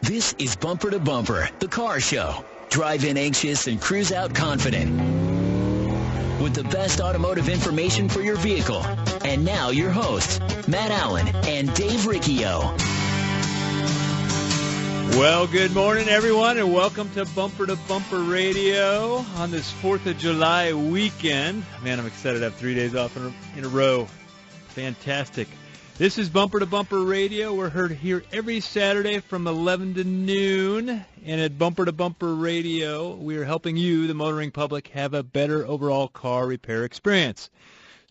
This is Bumper to Bumper, the car show. Drive in anxious and cruise out confident. With the best automotive information for your vehicle. And now your hosts, Matt Allen and Dave Riccio. Well, good morning, everyone, and welcome to Bumper Radio on this 4th of July weekend. Man, I'm excited to have 3 days off in a row. Fantastic. This is Bumper to Bumper Radio. We're heard here every Saturday from 11 to noon. And at Bumper to Bumper Radio, we are helping you, the motoring public, have a better overall car repair experience.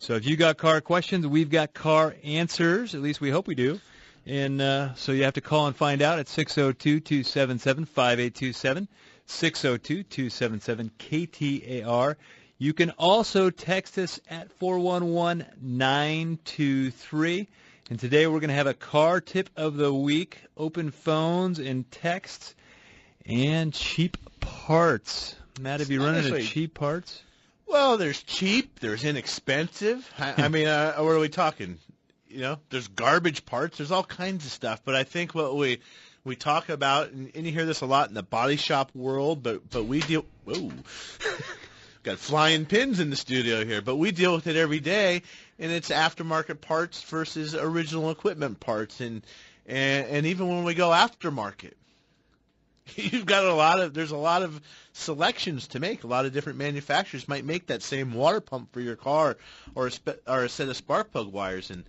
So if you got car questions, we've got car answers. At least we hope we do. And so you have to call and find out at 602-277-5827, 602-277-KTAR. You can also text us at 411-923. And today we're going to have a car tip of the week, open phones and texts, and cheap parts. Matt, have you run into cheap parts? Well, there's cheap, there's inexpensive. I mean, what are we talking? You know, there's garbage parts, there's all kinds of stuff. But I think what we talk about, and you hear this a lot in the body shop world, but we deal. Whoa. Got flying pins in the studio here, but we deal with it every day, and it's aftermarket parts versus original equipment parts, and even when we go aftermarket, there's a lot of selections to make. A lot of different manufacturers might make that same water pump for your car or a set of spark plug wires, and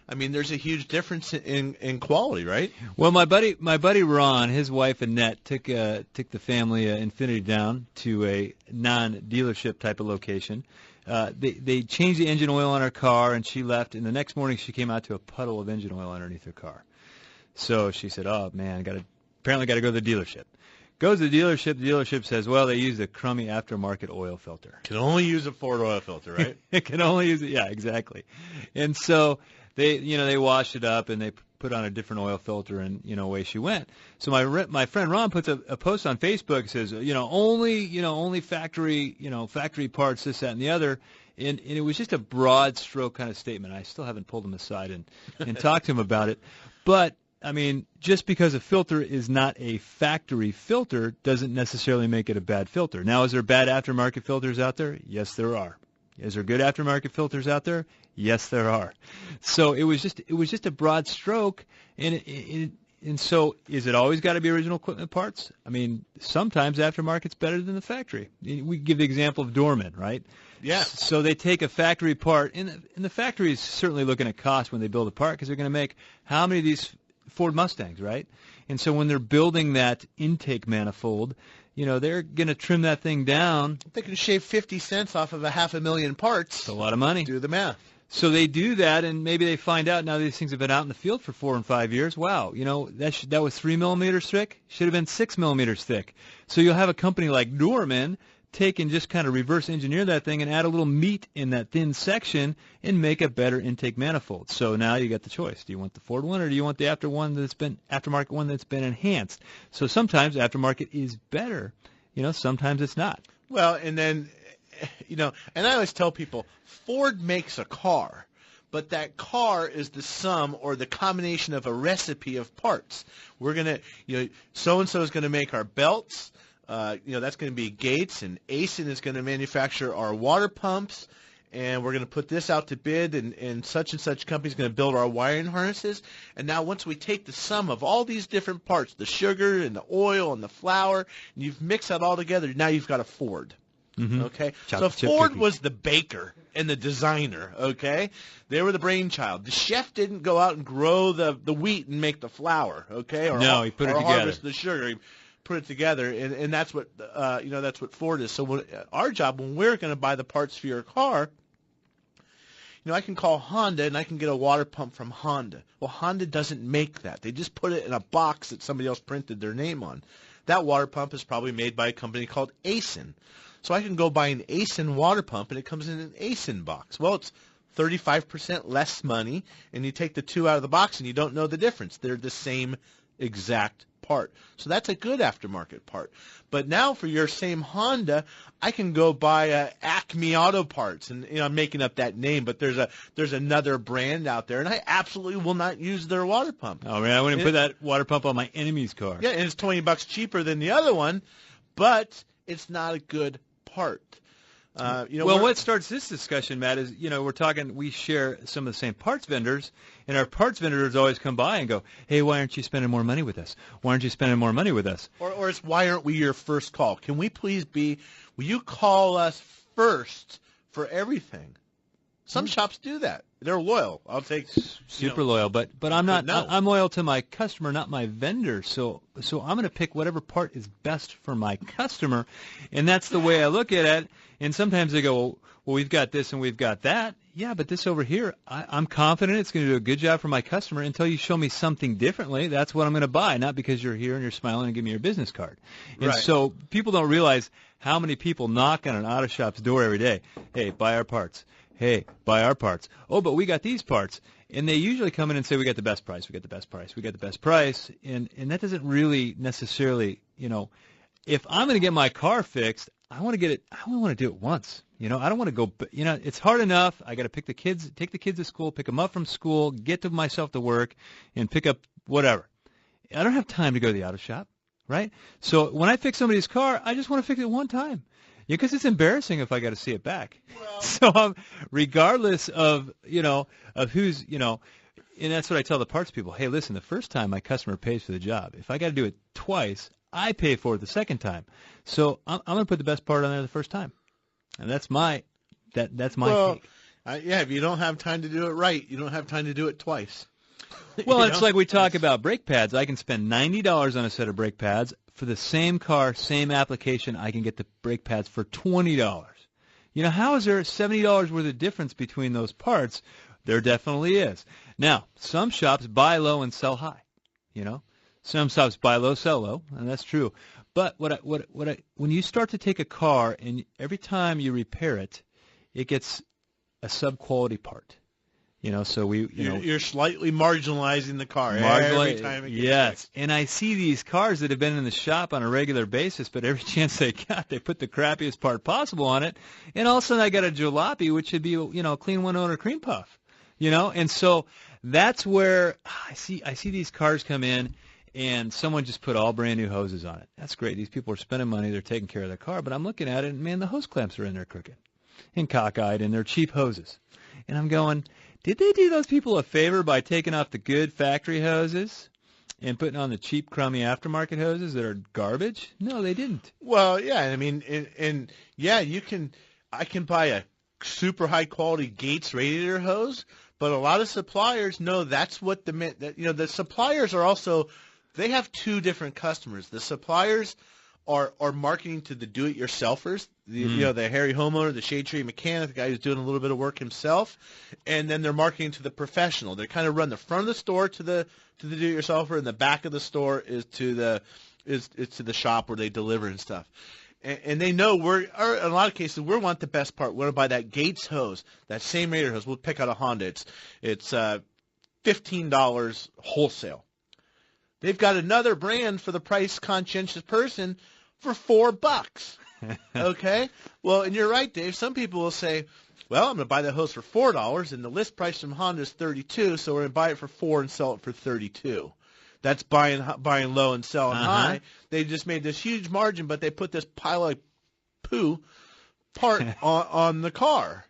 I mean, there's a huge difference in quality, right? Well, my buddy Ron, his wife Annette took the family Infinity down to a non-dealership type of location. They changed the engine oil on her car, and she left. And the next morning, she came out to a puddle of engine oil underneath her car. So she said, "Oh man, apparently got to go to the dealership." Goes to the dealership. The dealership says, "Well, they use a crummy aftermarket oil filter. Can only use a Ford oil filter, right?" It can only use it. Yeah, exactly. And so they washed it up and they put on a different oil filter, and away she went. So my friend Ron puts a post on Facebook, says only factory parts, this, that, and the other, and it was just a broad stroke kind of statement. I still haven't pulled him aside and talked to him about it, but I mean, just because a filter is not a factory filter doesn't necessarily make it a bad filter. Now, is there bad aftermarket filters out there? Yes, there are. Is there good aftermarket filters out there? Yes, there are. So it was just a broad stroke, and so is it always got to be original equipment parts? I mean, sometimes aftermarket's better than the factory. We give the example of Dorman, right? Yeah. So they take a factory part, and the factory is certainly looking at cost when they build a part, because they're going to make how many of these Ford Mustangs, right? And so when they're building that intake manifold, they're going to trim that thing down. They can shave 50 cents off of 500,000 parts. It's a lot of money. Do the math. So they do that, and maybe they find out now these things have been out in the field for 4 and 5 years. Wow, that was 3 millimeters thick. Should have been 6 millimeters thick. So you'll have a company like Dorman take and just kind of reverse engineer that thing and add a little meat in that thin section and make a better intake manifold. So now you got the choice. Do you want the Ford one, or do you want the aftermarket one that's been enhanced? So sometimes aftermarket is better. Sometimes it's not. Well, and then, and I always tell people, Ford makes a car, but that car is the sum or the combination of a recipe of parts. We're going to, so-and-so is going to make our belts. That's going to be Gates, and Asen is going to manufacture our water pumps, and we're going to put this out to bid, and such company is going to build our wiring harnesses. And now once we take the sum of all these different parts, the sugar and the oil and the flour, and you've mixed that all together, now you've got a Ford. Mm-hmm. Okay? So Ford was the baker and the designer, okay? They were the brainchild. The chef didn't go out and grow the wheat and make the flour, okay? No, he put it together. Harvest the sugar. He put it together, and that's what that's what Ford is. So our job when we're going to buy the parts for your car, I can call Honda and I can get a water pump from Honda. Well, Honda doesn't make that. They just put it in a box that somebody else printed their name on. That water pump is probably made by a company called Asen. So I can go buy an Asen water pump, and it comes in an Asen box. Well, it's 35% less money, and you take the two out of the box, and you don't know the difference. They're the same exact part. So that's a good aftermarket part. But now for your same Honda, I can go buy Acme Auto Parts, and I'm making up that name, but there's another brand out there, and I absolutely will not use their water pump. Oh man, I wouldn't put that water pump on my enemy's car. Yeah, and it's $20 cheaper than the other one, but it's not a good part. Well, what starts this discussion, Matt, is, we're talking, we share some of the same parts vendors, and our parts vendors always come by and go, hey, why aren't you spending more money with us? Why aren't you spending more money with us? Or it's, why aren't we your first call? Can we please will you call us first for everything? Some shops do that. They're loyal. I'll take super loyal, but I'm not. No. I'm loyal to my customer, not my vendor. So I'm going to pick whatever part is best for my customer, and that's the way I look at it. And sometimes they go, well, we've got this and we've got that. Yeah, but this over here, I'm confident it's going to do a good job for my customer until you show me something differently. That's what I'm going to buy, not because you're here and you're smiling and give me your business card. And Right. so people don't realize how many people knock on an auto shop's door every day. Hey, buy our parts. Hey, buy our parts. Oh, but we got these parts. And they usually come in and say, we got the best price, we got the best price, we got the best price. And that doesn't really necessarily, if I'm going to get my car fixed, I only want to do it once. I don't want to go, it's hard enough. I got to take the kids to school, pick them up from school, get to myself to work, and pick up whatever. I don't have time to go to the auto shop, right? So when I fix somebody's car, I just want to fix it one time. Yeah, because it's embarrassing if I got to see it back. Well, So regardless of who's and that's what I tell the parts people. Hey, listen, the first time my customer pays for the job. If I got to do it twice, I pay for it the second time. So I'm going to put the best part on there the first time, and that's my take. If you don't have time to do it right, you don't have time to do it twice. Well, it's like we talk about brake pads. I can spend $90 on a set of brake pads. For the same car, same application, I can get the brake pads for $20. How is there $70 worth of difference between those parts? There definitely is. Now, some shops buy low and sell high. Some shops buy low, sell low, and that's true. But when you start to take a car and every time you repair it, it gets a sub-quality part. So you're slightly marginalizing the car every time it gets yes. fixed. And I see these cars that have been in the shop on a regular basis, but every chance they got, they put the crappiest part possible on it, and all of a sudden I got a jalopy, which should be a clean one-owner cream puff. And so that's where I see these cars come in, and someone just put all brand new hoses on it. That's great. These people are spending money, they're taking care of their car, but I'm looking at it, and man, the hose clamps are in there crooked and cockeyed, and they're cheap hoses, and I'm going, did they do those people a favor by taking off the good factory hoses and putting on the cheap, crummy aftermarket hoses that are garbage? No, they didn't. Well, yeah, I mean, I can buy a super high quality Gates radiator hose, but a lot of suppliers know that's what the suppliers are also, they have two different customers. The suppliers are marketing to the do-it-yourselfers, the hairy homeowner, the shade tree mechanic, the guy who's doing a little bit of work himself, and then they're marketing to the professional. They kind of run the front of the store to the do-it-yourselfer, and the back of the store is to the shop where they deliver and stuff. And they know in a lot of cases we want the best part. We want to buy that Gates hose, that same radiator hose. We'll pick out a Honda. It's $15 wholesale. They've got another brand for the price conscientious person for $4. Okay? Well, and you're right, Dave. Some people will say, well, I'm going to buy that hose for $4, and the list price from Honda is $32, so we're going to buy it for $4 and sell it for $32. That's buying low and selling high. They just made this huge margin, but they put this pile of poo part on the car.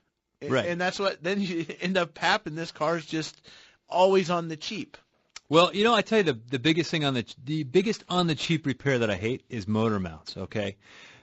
Right. And that's what then you end up happening. This car is just always on the cheap. Well, I tell you the biggest thing the biggest on the cheap repair that I hate is motor mounts, okay?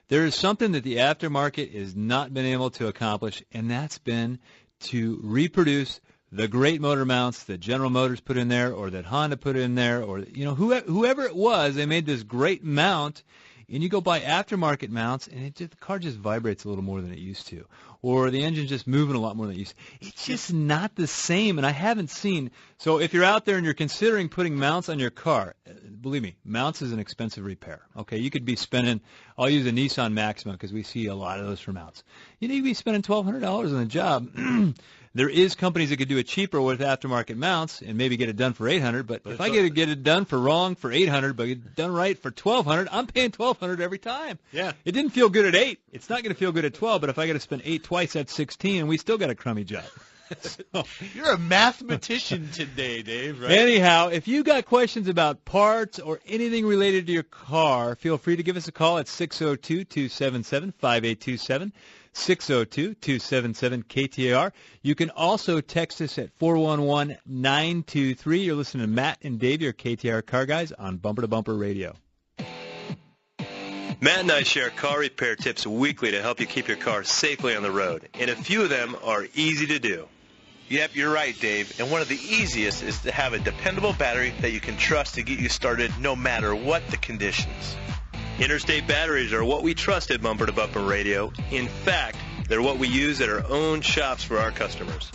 There is something that the aftermarket has not been able to accomplish, and that's been to reproduce the great motor mounts that General Motors put in there, or that Honda put in there, or whoever it was, they made this great mount, and you go buy aftermarket mounts, and the car just vibrates a little more than it used to. or the engine's just moving a lot more than it used to. It's just not the same, and I haven't seen. So if you're out there and you're considering putting mounts on your car, believe me, mounts is an expensive repair. Okay, you could be spending, I'll use a Nissan Maxima because we see a lot of those for mounts. You need to be spending $1,200 on a job. There is companies that could do it cheaper with aftermarket mounts and maybe get it done for $800. But if I get it done for wrong for $800, but get it done right for $1,200, I'm paying $1,200 every time. Yeah. It didn't feel good at 8. It's not going to feel good at 12. But if I got to spend 8 twice, that's 16, and we still got a crummy job. So, you're a mathematician today, Dave, right? Anyhow, if you got questions about parts or anything related to your car, feel free to give us a call at 602-277-5827. 602-277-KTAR. You can also text us at 411-923. You're listening to Matt and Dave, your KTAR car guys, on Bumper to Bumper Radio. Matt and I share car repair tips weekly to help you keep your car safely on the road, and a few of them are easy to do. Yep, you're right, Dave. And one of the easiest is to have a dependable battery that you can trust to get you started no matter what the conditions. Interstate batteries are what we trust at Bumper to Bumper Radio. In fact, they're what we use at our own shops for our customers.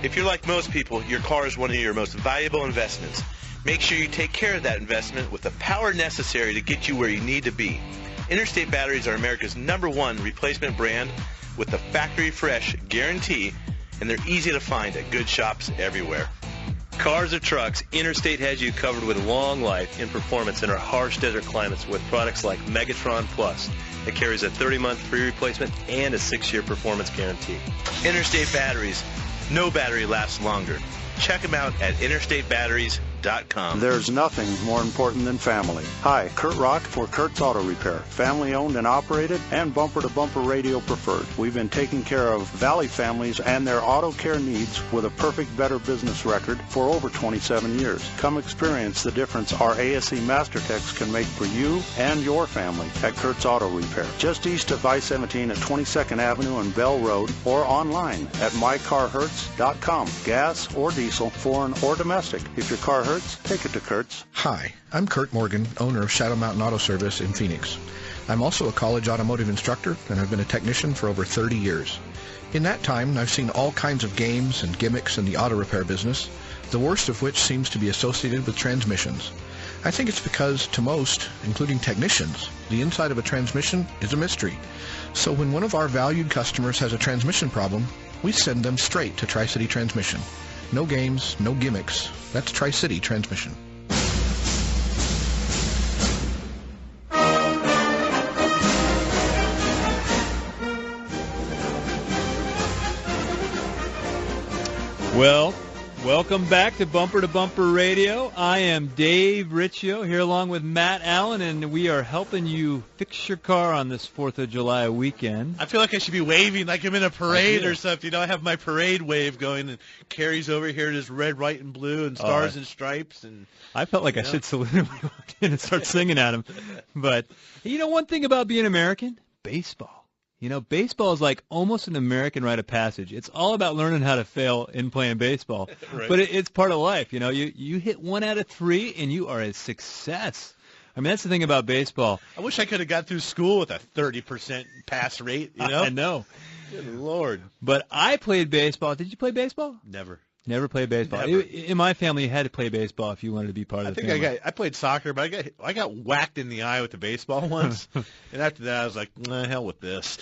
If you're like most people, your car is one of your most valuable investments. Make sure you take care of that investment with the power necessary to get you where you need to be. Interstate batteries are America's #1 replacement brand with the factory fresh guarantee, and they're easy to find at good shops everywhere. Cars or trucks, Interstate has you covered with long life and performance in our harsh desert climates with products like Megatron Plus that carries a 30-month free replacement and a 6-year performance guarantee. Interstate batteries. No battery lasts longer. Check them out at interstatebatteries.com. There's nothing more important than family. Hi, Kurt Rock for Kurt's Auto Repair. Family owned and operated and Bumper to Bumper Radio preferred. We've been taking care of Valley families and their auto care needs with a perfect Better Business record for over 27 years. Come experience the difference our ASE Master Techs can make for you and your family at Kurt's Auto Repair. Just east of I-17 at 22nd Avenue and Bell Road, or online at mycarhurts.com. Gas or diesel, foreign or domestic. If your car hurts, take it to Kurt's. Hi, I'm Kurt Morgan, owner of Shadow Mountain Auto Service in Phoenix. I'm also a college automotive instructor, and I've been a technician for over 30 years. In that time, I've seen all kinds of games and gimmicks in the auto repair business, the worst of which seems to be associated with transmissions. I think it's because, to most, including technicians, the inside of a transmission is a mystery. So when one of our valued customers has a transmission problem, we send them straight to Tri-City Transmission. No games, no gimmicks. That's Tri-City Transmission. Well, welcome back to Bumper Radio. I am Dave Riccio here along with Matt Allen, and we are helping you fix your car on this 4th of July weekend. I feel like I should be waving like I'm in a parade or something. You know, I have my parade wave going, and Carrie's over here just red, white, and blue, and stars and stripes. And I felt like I should salute him when we walked in and start singing at him. But, you know, one thing about being American? Baseball. You know, baseball is like almost an American rite of passage. It's all about learning how to fail in playing baseball. Right. But it's part of life. You know, you hit 1 out of 3, and you are a success. I mean, that's the thing about baseball. I wish I could have got through school with a 30% pass rate, you know? I know. Good Lord. But I played baseball. Did you play baseball? Never. Never played baseball. Never. In my family, you had to play baseball if you wanted to be part of the family. I played soccer, but I got whacked in the eye with the baseball once, and after that I was like, hell with this.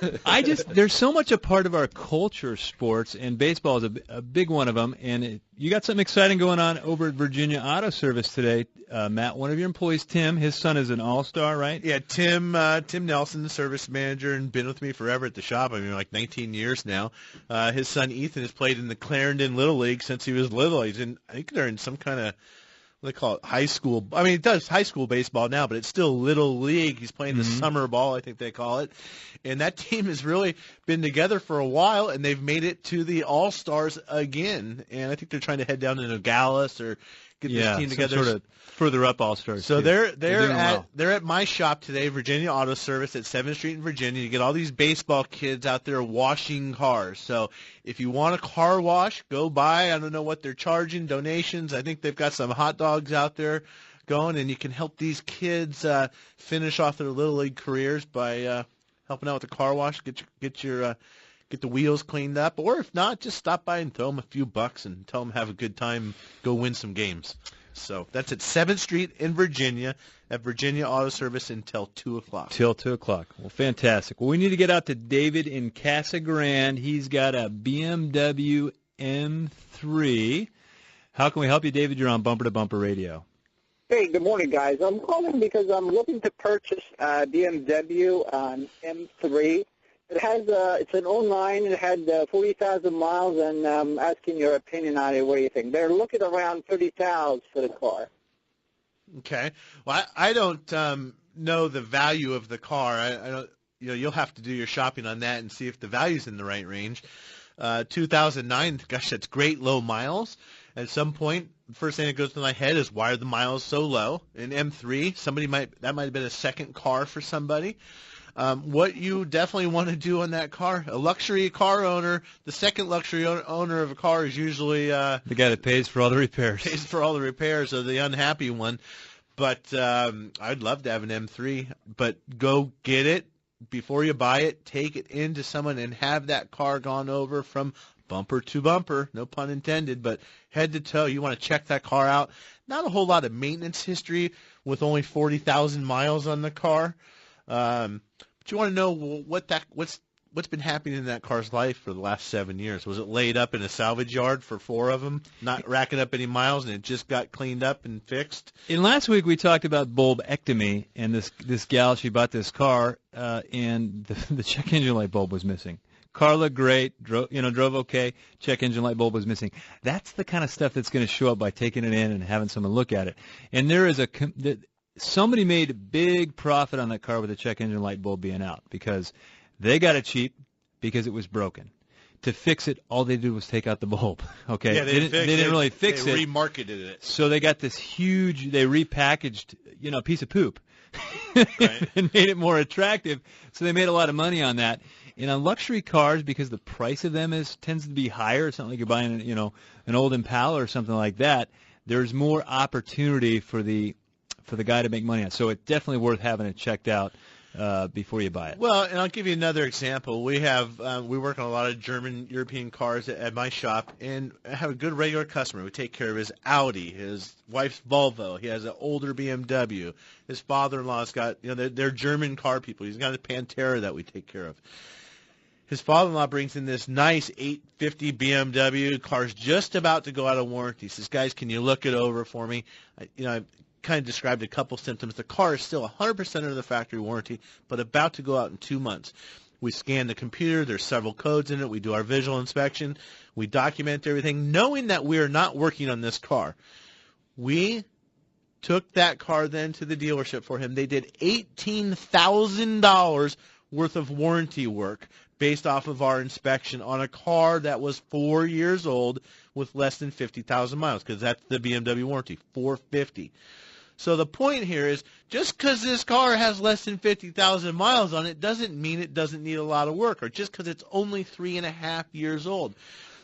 There's so much a part of our culture, sports, and baseball is a big one of them. And you got something exciting going on over at Virginia Auto Service today, Matt. One of your employees, Tim, his son is an all-star, right? Yeah, Tim Nelson, the service manager, and been with me forever at the shop. I mean, like 19 years now. His son Ethan has played in the Clarendon Little League since he was little. I think they're in some kind of, what they call it, high school. I mean, it does high school baseball now, but it's still Little League. He's playing the summer ball, I think they call it. And that team has really been together for a while, and they've made it to the All-Stars again. And I think they're trying to head down to Nogales or get this team together. Sort of further up All-Stars. So they're at my shop today, Virginia Auto Service at 7th Street in Virginia. You get all these baseball kids out there washing cars. So if you want a car wash, go by. I don't know what they're charging, donations. I think they've got some hot dogs out there going, and you can help these kids finish off their Little League careers by helping out with the car wash. Get get the wheels cleaned up, or if not, just stop by and throw them a few bucks and tell them have a good time, go win some games. So that's at 7th Street in Virginia at Virginia Auto Service until 2 o'clock. Till 2 o'clock. Well, fantastic. Well, we need to get out to David in Casa Grande. He's got a BMW M3. How can we help you, David? You're on Bumper to Bumper Radio. Hey, good morning, guys. I'm calling because I'm looking to purchase a BMW M3. It has it's an 09. It had 40,000 miles, and I'm asking your opinion on it. What do you think? They're looking around 30,000 for the car. Okay. Well, I don't know the value of the car. I don't. You'll have to do your shopping on that and see if the value's in the right range. 2009. Gosh, that's great low miles. At some point, the first thing that goes to my head is why are the miles so low? An M3, that might have been a second car for somebody. What you definitely want to do on that car, a luxury car owner, the second luxury owner of a car is usually the guy that pays for all the repairs. Pays for all the repairs, or the unhappy one. But I'd love to have an M3, but go get it before you buy it. Take it into someone and have that car gone over from bumper to bumper, no pun intended, but head to toe. You want to check that car out. Not a whole lot of maintenance history with only 40,000 miles on the car. But you want to know what's been happening in that car's life for the last 7 years. Was it laid up in a salvage yard for 4 of them, not racking up any miles, and it just got cleaned up and fixed? And last week we talked about bulbectomy, and this gal, she bought this car, and the check engine light bulb was missing. Car looked great, drove okay, check engine light bulb was missing. That's the kind of stuff that's going to show up by taking it in and having someone look at it. And there is somebody made a big profit on that car with the check engine light bulb being out because they got it cheap because it was broken. To fix it, all they did was take out the bulb. Okay, yeah, they didn't really fix it. They remarketed it. So they got this huge, they repackaged, piece of poop, right. and made it more attractive. So they made a lot of money on that. And on luxury cars, because the price of them tends to be higher, it's not like you're buying, an old Impala or something like that. There's more opportunity for the guy to make money on. So it's definitely worth having it checked out before you buy it. Well, and I'll give you another example. We work on a lot of German European cars at my shop, and I have a good regular customer. We take care of his Audi, his wife's Volvo. He has an older BMW. His father-in-law's got, they're German car people. He's got a Pantera that we take care of. His father-in-law brings in this nice 850 BMW. Car's just about to go out of warranty. He says, guys, can you look it over for me? I kind of described a couple symptoms. The car is still 100% under the factory warranty, but about to go out in 2 months. We scan the computer. There's several codes in it. We do our visual inspection. We document everything, knowing that we are not working on this car. We took that car then to the dealership for him. They did $18,000 worth of warranty work based off of our inspection on a car that was 4 years old with less than 50,000 miles, because that's the BMW warranty, 450. So the point here is, just because this car has less than 50,000 miles on it doesn't mean it doesn't need a lot of work, or just because it's only 3.5 years old.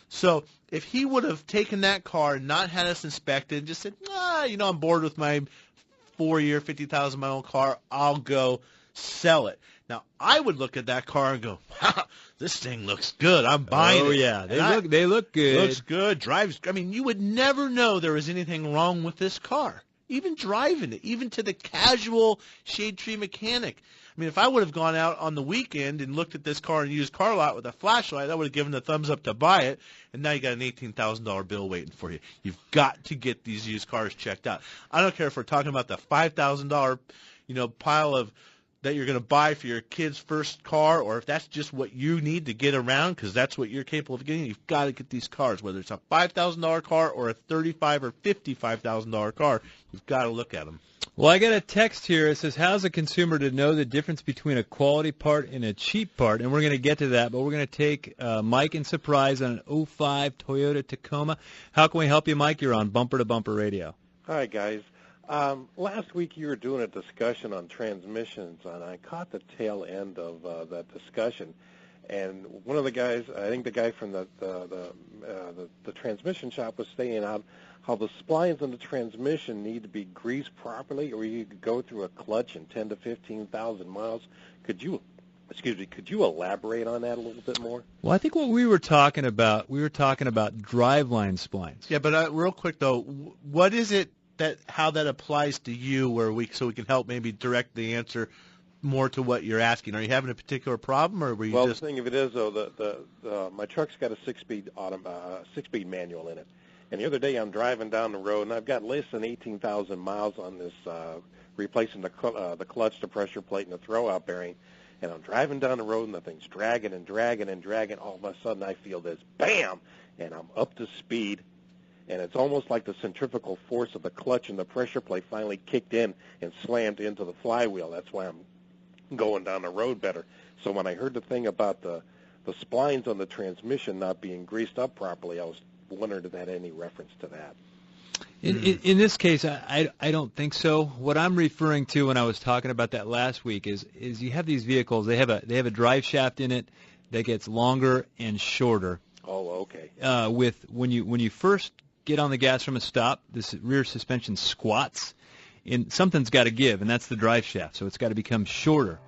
So if he would have taken that car and not had us inspected and just said, I'm bored with my 4-year, 50,000-mile car, I'll go sell it. Now, I would look at that car and go, wow, this thing looks good. I'm buying it. Oh, yeah. They look good. Looks good. Drives. I mean, you would never know there was anything wrong with this car, even driving it, even to the casual shade tree mechanic. I mean, if I would have gone out on the weekend and looked at this car in a used car lot with a flashlight, I would have given the thumbs up to buy it, and now you got an $18,000 bill waiting for you. You've got to get these used cars checked out. I don't care if we're talking about the $5,000, pile of that you're going to buy for your kid's first car, or if that's just what you need to get around because that's what you're capable of getting, you've got to get these cars. Whether it's a $5,000 car or a $35,000 or $55,000 car, you've got to look at them. Well, I got a text here. It says, how's a consumer to know the difference between a quality part and a cheap part? And we're going to get to that, but we're going to take Mike in surprise on an 05 Toyota Tacoma. How can we help you, Mike? You're on Bumper to Bumper Radio. Hi, guys. Last week you were doing a discussion on transmissions, and I caught the tail end of that discussion. And one of the guys, I think the guy from the transmission shop, was saying how the splines on the transmission need to be greased properly, or you could go through a clutch in 10 to 15,000 miles. Could you Excuse me, could you elaborate on that a little bit more? Well, I think what we were talking about driveline splines. Yeah, but real quick though, what is it how that applies to you, so we can help maybe direct the answer more to what you're asking? Are you having a particular problem, or were you Well, just? the thing of it is, though, my truck's got a six-speed manual in it, and the other day I'm driving down the road, and I've got less than 18,000 miles on this, replacing the clutch, the pressure plate, and the throwout bearing, and I'm driving down the road, and the thing's dragging and dragging and dragging. All of a sudden, I feel this BAM, and I'm up to speed, and it's almost like the centrifugal force of the clutch and the pressure plate finally kicked in and slammed into the flywheel. That's why I'm going down the road better. So when I heard the thing about the splines on the transmission not being greased up properly, I was wondering if that had any reference to that. In this case, I don't think so. What I'm referring to when I was talking about that last week is you have these vehicles. They have a drive shaft in it that gets longer and shorter. Oh, okay. When you first get on the gas from a stop, this rear suspension squats, and something's got to give, and that's the drive shaft. So it's got to become shorter.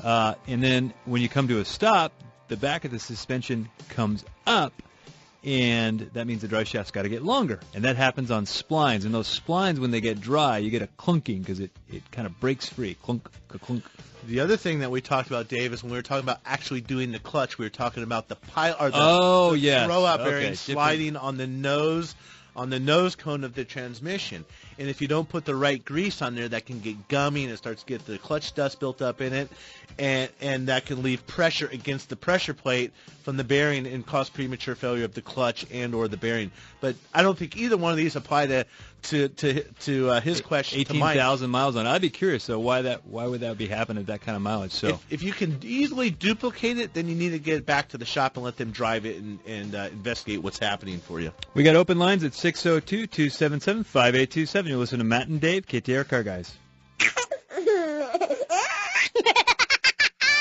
And then when you come to a stop, the back of the suspension comes up, and that means the drive shaft's got to get longer. And that happens on splines. And those splines, when they get dry, you get a clunking because it kind of breaks free. Clunk, clunk. The other thing that we talked about, Dave, is when we were talking about actually doing the clutch, we were talking about the throwout bearing sliding on the nose cone of the transmission. And if you don't put the right grease on there, that can get gummy and it starts to get the clutch dust built up in it, and that can leave pressure against the pressure plate from the bearing and cause premature failure of the clutch and or the bearing. But I don't think either one of these apply to his question. 18,000 miles on it. I'd be curious though why would that be happening at that kind of mileage? So if you can easily duplicate it, then you need to get back to the shop and let them drive it and investigate what's happening for you. We got open lines at 602-277-5827. You're listening to Matt and Dave, KTAR Car Guys.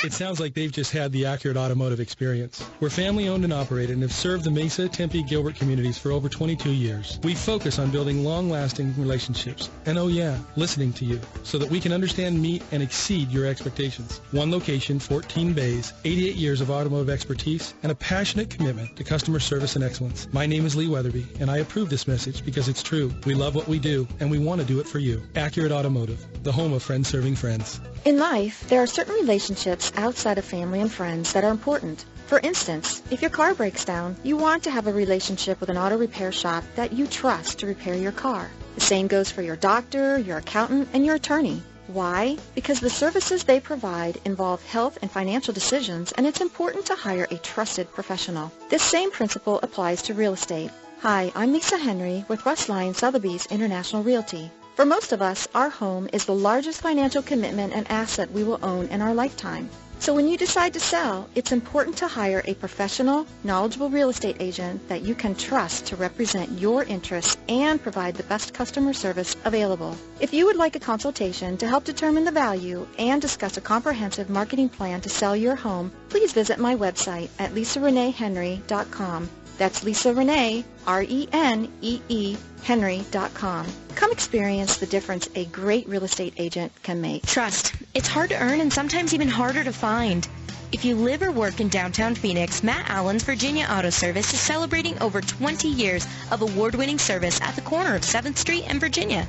It sounds like they've just had the accurate automotive experience. We're family-owned and operated and have served the Mesa, Tempe, Gilbert communities for over 22 years. We focus on building long-lasting relationships and, oh yeah, listening to you so that we can understand, meet, and exceed your expectations. One location, 14 bays, 88 years of automotive expertise, and a passionate commitment to customer service and excellence. My name is Lee Weatherby, and I approve this message because it's true. We love what we do, and we want to do it for you. Accurate Automotive, the home of friends serving friends. In life, there are certain relationships outside of family and friends that are important. For instance, if your car breaks down, you want to have a relationship with an auto repair shop that you trust to repair your car. The same goes for your doctor, your accountant, and your attorney. Why? Because the services they provide involve health and financial decisions, and it's important to hire a trusted professional. This same principle applies to real estate. Hi, I'm Lisa Henry with Russ Lyon Sotheby's International Realty. For most of us, our home is the largest financial commitment and asset we will own in our lifetime. So when you decide to sell, it's important to hire a professional, knowledgeable real estate agent that you can trust to represent your interests and provide the best customer service available. If you would like a consultation to help determine the value and discuss a comprehensive marketing plan to sell your home, please visit my website at lisareneehenry.com. That's Lisa Renee, R-E-N-E-E, Henry.com. Come experience the difference a great real estate agent can make. Trust. It's hard to earn and sometimes even harder to find. If you live or work in downtown Phoenix, Matt Allen's Virginia Auto Service is celebrating over 20 years of award-winning service at the corner of 7th Street and Virginia.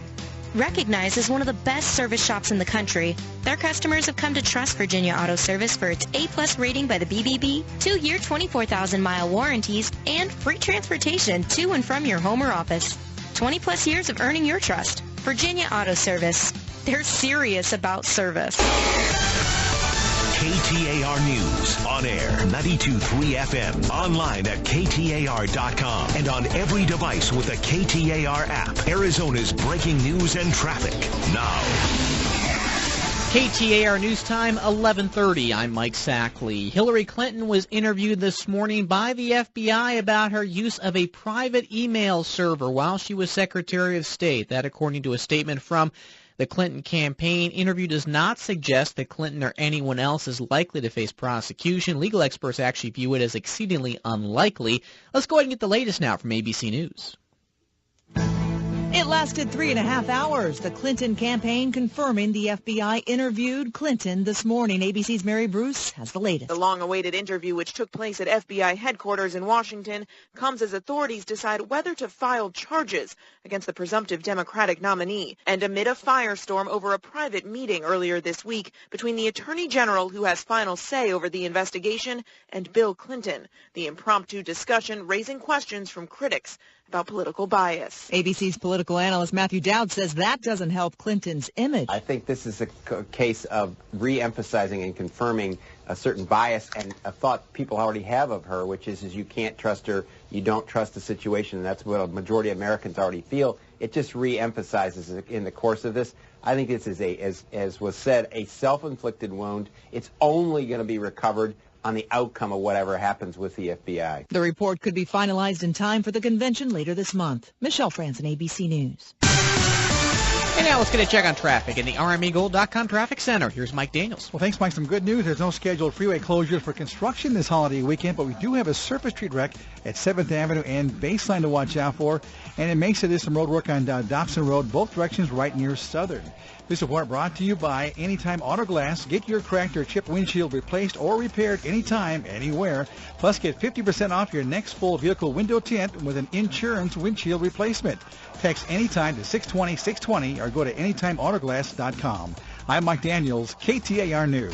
Recognized as one of the best service shops in the country, their customers have come to trust Virginia Auto Service for its A-plus rating by the BBB, 2-year 24,000-mile warranties, and free transportation to and from your home or office. 20-plus years of earning your trust. Virginia Auto Service. They're serious about service. KTAR News, on air, 92.3 FM, online at KTAR.com, and on every device with the KTAR app. Arizona's breaking news and traffic, now. KTAR News Time, 11:30. I'm Mike Sackley. Hillary Clinton was interviewed this morning by the FBI about her use of a private email server while she was Secretary of State. That according to a statement from the Clinton campaign. Interview does not suggest that Clinton or anyone else is likely to face prosecution. Legal experts actually view it as exceedingly unlikely. Let's go ahead and get the latest now from ABC News. It lasted 3.5 hours. The Clinton campaign confirming the FBI interviewed Clinton this morning. ABC's Mary Bruce has the latest. The long-awaited interview, which took place at FBI headquarters in Washington, comes as authorities decide whether to file charges against the presumptive Democratic nominee, and amid a firestorm over a private meeting earlier this week between the Attorney General, who has final say over the investigation, and Bill Clinton. The impromptu discussion raising questions from critics about political bias. ABC's political analyst Matthew Dowd says that doesn't help Clinton's image. I think this is a case of re-emphasizing and confirming a certain bias and a thought people already have of her, which is you can't trust her, you don't trust the situation, and that's what a majority of Americans already feel. It just re-emphasizes it in the course of this. I think this is, as was said, a self-inflicted wound. It's only going to be recovered on the outcome of whatever happens with the FBI. The report could be finalized in time for the convention later this month. Michelle Franzen, ABC News. And now let's get a check on traffic in the RMEGold.com Traffic Center. Here's Mike Daniels. Well, thanks, Mike. Some good news. There's no scheduled freeway closures for construction this holiday weekend, but we do have a surface street wreck at 7th Avenue and Baseline to watch out for. And in Mesa, there's some road work on Dobson Road, both directions right near Southern. This report brought to you by Anytime Auto Glass. Get your cracked or chipped windshield replaced or repaired anytime, anywhere. Plus, get 50% off your next full vehicle window tint with an insurance windshield replacement. Text Anytime to 620-620 or go to anytimeautoglass.com. I'm Mike Daniels, KTAR News.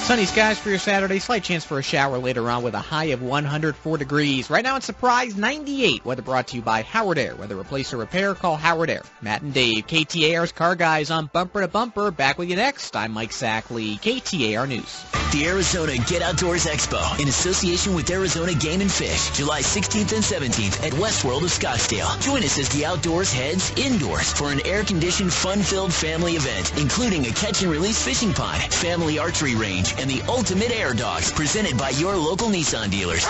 Sunny skies for your Saturday. Slight chance for a shower later on with a high of 104 degrees. Right now it's Surprise 98. Weather brought to you by Howard Air. Whether replace or repair, call Howard Air. Matt and Dave, KTAR's Car Guys on Bumper to Bumper. Back with you next. I'm Mike Sackley, KTAR News. The Arizona Get Outdoors Expo in association with Arizona Game and Fish, July 16th and 17th at Westworld of Scottsdale. Join us as the outdoors heads indoors for an air-conditioned, fun-filled family event, including a catch-and-release fishing pond, family archery range, and the ultimate air dogs presented by your local Nissan dealers.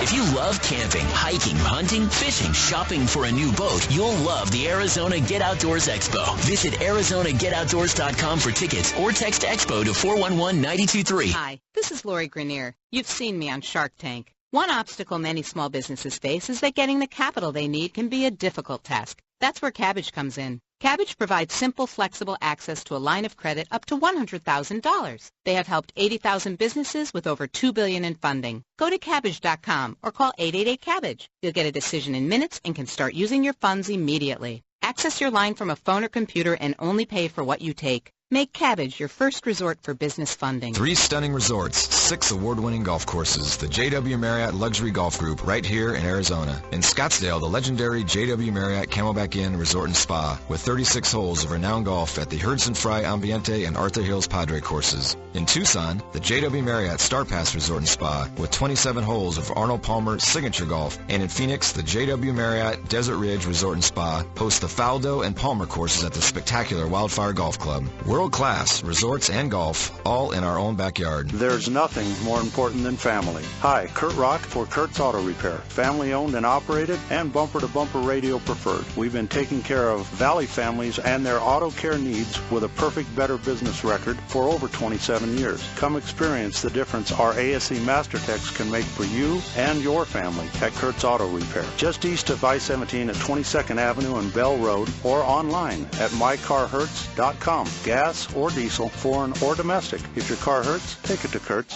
If you love camping, hiking, hunting, fishing, shopping for a new boat, you'll love the Arizona Get Outdoors Expo. Visit ArizonaGetOutdoors.com for tickets or text EXPO to 411-923. Hi, this is Lori Grenier. You've seen me on Shark Tank. One obstacle many small businesses face is that getting the capital they need can be a difficult task. That's where Cabbage comes in. Cabbage provides simple, flexible access to a line of credit up to $100,000. They have helped 80,000 businesses with over $2 billion in funding. Go to Cabbage.com or call 888-CABBAGE. You'll get a decision in minutes and can start using your funds immediately. Access your line from a phone or computer and only pay for what you take. Make Cabbage your first resort for business funding. 3 stunning resorts, 6 award-winning golf courses. The JW Marriott Luxury Golf Group right here in Arizona. In Scottsdale, the legendary JW Marriott Camelback Inn Resort and Spa with 36 holes of renowned golf at the Hudson Fry Ambiente and Arthur Hills Padre courses. In Tucson, the JW Marriott Star Pass Resort and Spa with 27 holes of Arnold Palmer signature golf. And in Phoenix, the JW Marriott Desert Ridge Resort and Spa hosts the Faldo and Palmer courses at the spectacular Wildfire Golf Club. World-class resorts and golf, all in our own backyard. There's nothing more important than family. Hi, Kurt Rock for Kurt's Auto Repair. Family owned and operated and bumper-to-bumper radio preferred. We've been taking care of Valley families and their auto care needs with a perfect Better Business record for over 27 years. Come experience the difference our ASE Master Techs can make for you and your family at Kurt's Auto Repair. Just east of I-17 at 22nd Avenue and Bell Road or online at mycarhurts.com. Gas or diesel, foreign or domestic. If your car hurts, take it to Kurt's.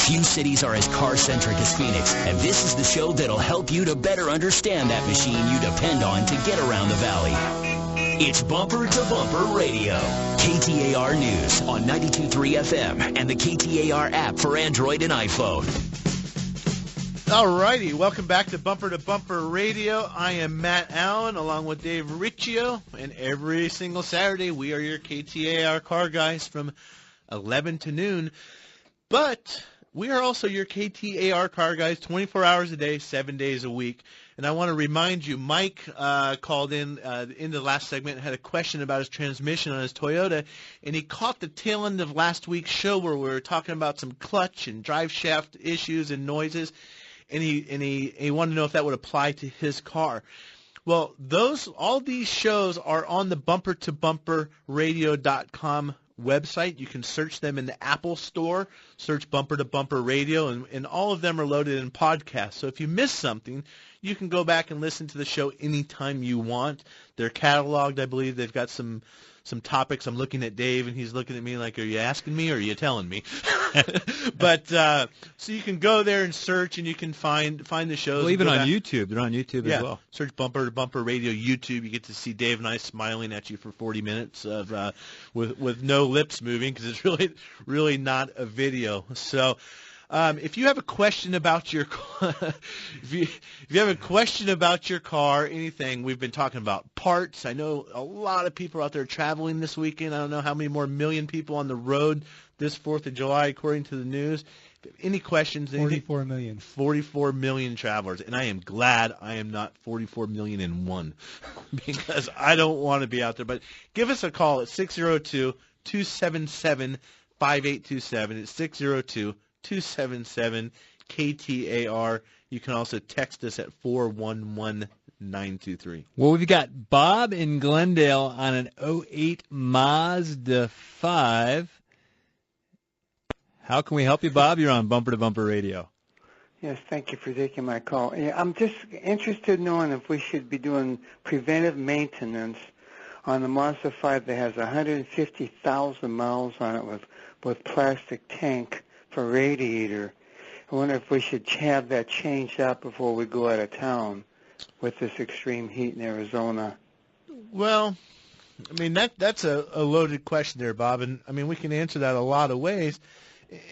Few cities are as car-centric as Phoenix, and this is the show that'll help you to better understand that machine you depend on to get around the valley. It's Bumper to Bumper Radio. KTAR News on 92.3 FM and the KTAR app for Android and iPhone. All righty, welcome back to Bumper Radio. I am Matt Allen along with Dave Riccio, and every single Saturday we are your KTAR car guys from 11 to noon. But we are also your KTAR car guys 24 hours a day, 7 days a week. And I want to remind you, Mike called in the last segment and had a question about his transmission on his Toyota, and he caught the tail end of last week's show where we were talking about some clutch and drive shaft issues and noises. And he wanted to know if that would apply to his car. Well, all these shows are on the bumpertobumperradio.com website. You can search them in the Apple Store, search Bumper to Bumper Radio, and all of them are loaded in podcasts. So if you miss something, you can go back and listen to the show anytime you want. They're cataloged, I believe. They've got some topics. I'm looking at Dave, and he's looking at me like, are you asking me or are you telling me? But so you can go there and search, and you can find the shows. Well, even on YouTube. They're on YouTube as well. Search Bumper to Bumper Radio YouTube. You get to see Dave and I smiling at you for 40 minutes of with no lips moving, because it's really not a video. So if you have a question about your if you have a question about your car, anything, we've been talking about parts. I know a lot of people out there traveling this weekend. I don't know how many more million people on the road this 4th of July, according to the news. Any questions? 44 million. 44 million travelers, and I am glad I am not 44 million and one, because I don't want to be out there. But give us a call at 602-277-5827. It's 602-277-KTAR. You can also text us at 411-923. Well, we've got Bob in Glendale on an 08 Mazda 5. How can we help you, Bob? You're on Bumper to Bumper Radio. Yes, thank you for taking my call. Yeah, I'm just interested in knowing if we should be doing preventive maintenance on the Mazda 5 that has 150,000 miles on it with plastic tank for radiator. I wonder if we should have that changed out before we go out of town with this extreme heat in Arizona. Well, I mean, that's a loaded question there, Bob, and I mean, we can answer that a lot of ways.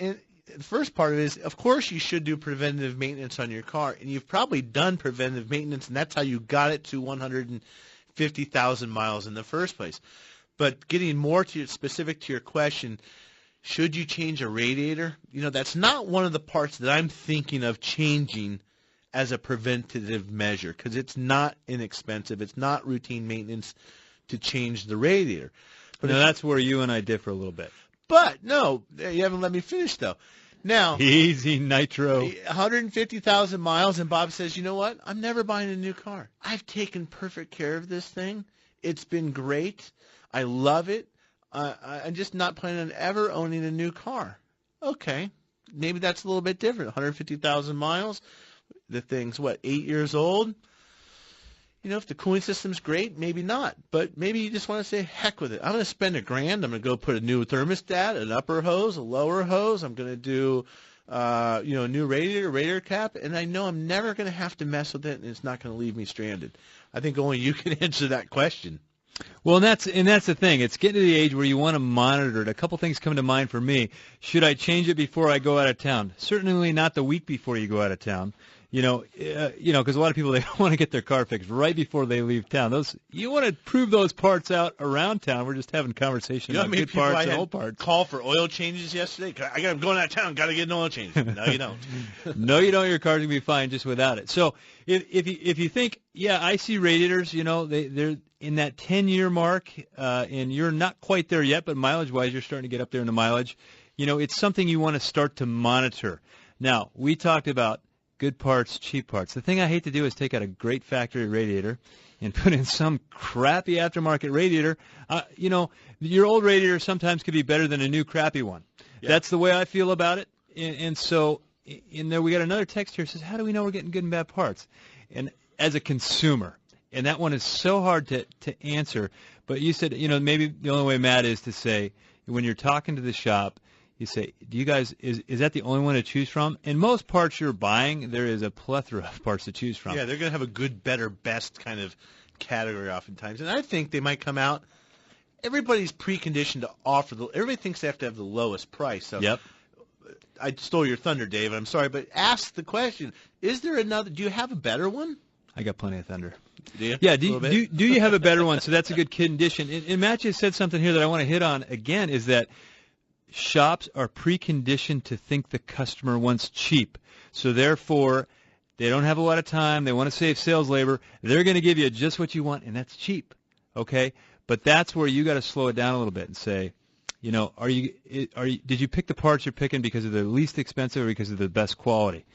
And the first part of it is, of course, you should do preventative maintenance on your car, and you've probably done preventative maintenance, and that's how you got it to 150,000 miles in the first place. But getting more specific to your question, should you change a radiator? You know, that's not one of the parts that I'm thinking of changing as a preventative measure, because it's not inexpensive. It's not routine maintenance to change the radiator. But that's where you and I differ a little bit. But, no, you haven't let me finish, though. Now, easy, Nitro. 150,000 miles, and Bob says, you know what? I'm never buying a new car. I've taken perfect care of this thing. It's been great. I love it. I'm just not planning on ever owning a new car. Okay, maybe that's a little bit different. 150,000 miles. The thing's, 8 years old? You know, if the cooling system's great, maybe not. But maybe you just want to say, heck with it. I'm going to spend $1,000. I'm going to go put a new thermostat, an upper hose, a lower hose. I'm going to do, a new radiator cap, and I know I'm never going to have to mess with it, and it's not going to leave me stranded. I think only you can answer that question. Well, and that's the thing. It's getting to the age where you want to monitor it. A couple things come to mind for me. Should I change it before I go out of town? Certainly not the week before you go out of town. Because a lot of people, they want to get their car fixed right before they leave town. You want to prove those parts out around town. We're just having conversation about good parts and old parts. Call for oil changes yesterday. I'm going out of town. Got to get an oil change. No, you don't. No, you don't. Your car's gonna be fine just without it. So if you think, I see radiators. They're in that 10-year mark, and you're not quite there yet, but mileage-wise, you're starting to get up there in the mileage. It's something you want to start to monitor. Now, we talked about good parts, cheap parts. The thing I hate to do is take out a great factory radiator and put in some crappy aftermarket radiator. Your old radiator sometimes could be better than a new crappy one. Yeah. That's the way I feel about it. And so in there we got another text here that says, how do we know we're getting good and bad parts? And as a consumer, and that one is so hard to answer, but you said, maybe the only way, Matt, is to say, when you're talking to the shop, you say, do you guys, is that the only one to choose from? In most parts you're buying, there is a plethora of parts to choose from. Yeah, they're going to have a good, better, best kind of category oftentimes. And I think they might come out, everybody's preconditioned to offer, everybody thinks they have to have the lowest price. So yep. I stole your thunder, Dave. I'm sorry, but ask the question, do you have a better one? I got plenty of thunder. Do you? Yeah, do you have a better one? So that's a good condition. And Matt just said something here that I want to hit on again, is that shops are preconditioned to think the customer wants cheap. So therefore, they don't have a lot of time. They want to save sales labor. They're going to give you just what you want, and that's cheap. Okay? But that's where you got to slow it down a little bit and say, did you pick the parts you're picking because of the least expensive or because of the best quality?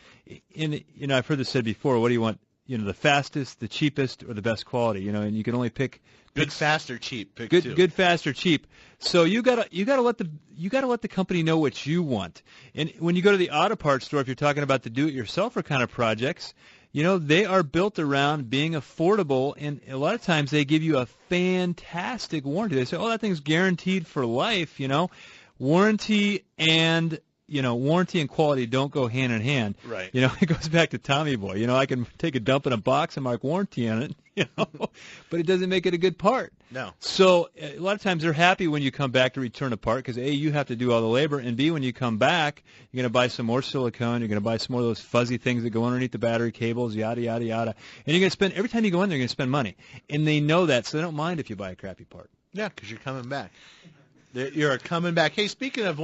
And I've heard this said before, what do you want? The fastest, the cheapest, or the best quality, and you can only pick good, fast, or cheap. Pick good, fast, or cheap. So you gotta let the company know what you want. And when you go to the auto parts store, if you're talking about the do-it-yourselfer kind of projects, they are built around being affordable, and a lot of times they give you a fantastic warranty. They say, that thing's guaranteed for life, Warranty and quality don't go hand in hand. Right. It goes back to Tommy Boy. I can take a dump in a box and mark warranty on it, but it doesn't make it a good part. No. So a lot of times they're happy when you come back to return a part because, A, you have to do all the labor, and B, when you come back, you're going to buy some more silicone, you're going to buy some more of those fuzzy things that go underneath the battery cables, yada, yada, yada. And you're going to spend, every time you go in there, you're going to spend money. And they know that, so they don't mind if you buy a crappy part. Yeah, because you're coming back. You're coming back. Hey, speaking of